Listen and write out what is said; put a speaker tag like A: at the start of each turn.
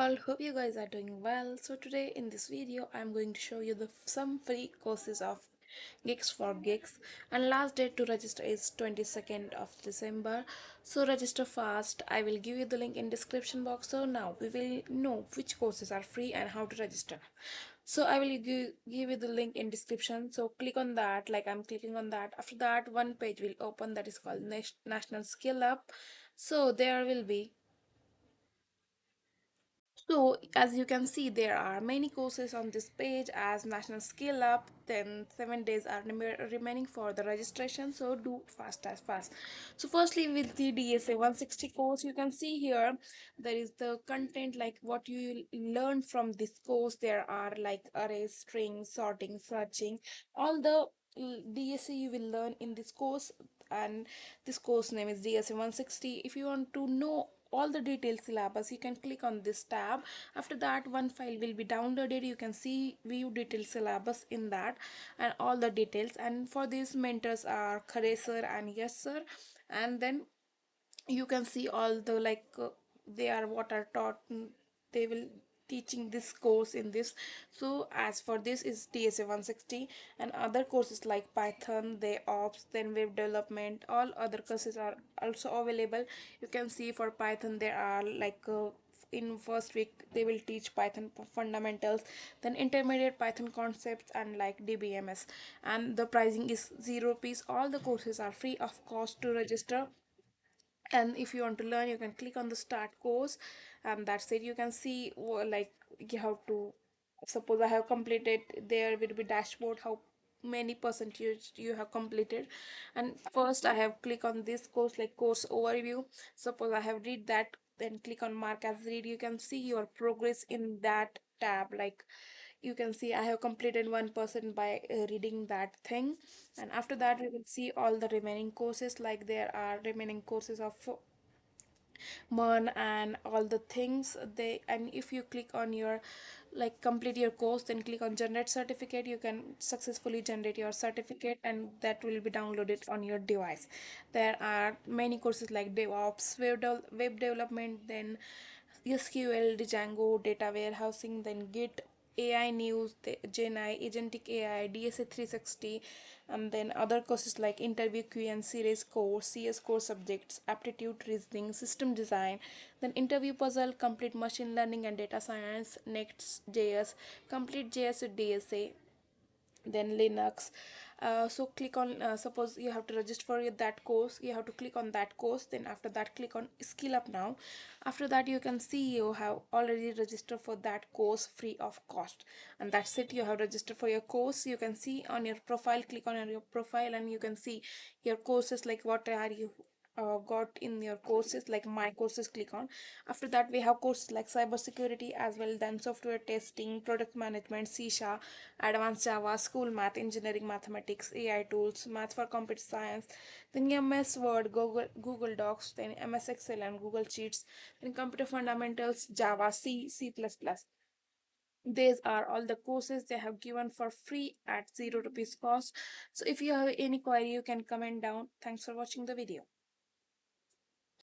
A: all, hope you guys are doing well. So today in this video I'm going to show you some free courses of Geeks for Geeks, and last date to register is 22nd of December. So register fast. I will give you the link in description box. So now we will know which courses are free and how to register. So I will give you the link in description. So click on that, like I'm clicking on that. After that, one page will open that is called National Skill Up. So there will be, so as you can see, there are many courses on this page as National Skill Up. Then 7 days are remaining for the registration, so do fast as fast. So firstly, with the DSA 160 course, you can see here there is the content like what you learn from this course. There are like arrays, strings, sorting, searching, all the DSA you will learn in this course, and this course name is DSA 160. If you want to know all the detailed syllabus, you can click on this tab. After that, one file will be downloaded. You can see view detailed syllabus in that and all the details. And for these mentors are Khare sir and Yes sir. And then you can see all the they are what are taught, they will teaching this course in this. So as for this is DSA 160, and other courses like Python, DevOps, then web development, all other courses are also available. You can see for Python there are in first week they will teach Python fundamentals, then intermediate Python concepts and like DBMS, and the pricing is 0 rupees. All the courses are free of cost to register, and if you want to learn you can click on the start course, and that's it. You can see like you have to, suppose I have completed, there will be dashboard how many percentage you have completed. And first I have click on this course like course overview. Suppose I have read that, then click on mark as read. You can see your progress in that tab. Like you can see I have completed 1% by reading that thing. And after that we will see all the remaining courses, like there are remaining courses of MERN and all the things they. And if you click on your like complete your course, then click on generate certificate, you can successfully generate your certificate and that will be downloaded on your device. There are many courses like DevOps, web development, then SQL, Django, data warehousing, then Git, AI News, the GenAI, Agentic AI, DSA 360, and then other courses like interview Q&A series course, CS core subjects, aptitude reasoning, system design, then interview puzzle, complete machine learning and data science, Next.js, complete JS with DSA, then Linux. So click on, suppose you have to register for that course, you have to click on that course, then after that click on skill up now. After that you can see you have already registered for that course free of cost, and that's it. You have registered for your course. You can see on your profile, click on your profile, and you can see your courses like what are you got in your courses, like my courses, click on. After that we have courses like cybersecurity as well, then software testing, product management, C sharp, advanced Java, school math, engineering, mathematics, AI tools, math for computer science, then MS Word, Google Docs, then MS Excel and Google Sheets, then computer fundamentals, Java, C++. These are all the courses they have given for free at 0 rupees cost. So if you have any query, you can comment down. Thanks for watching the video.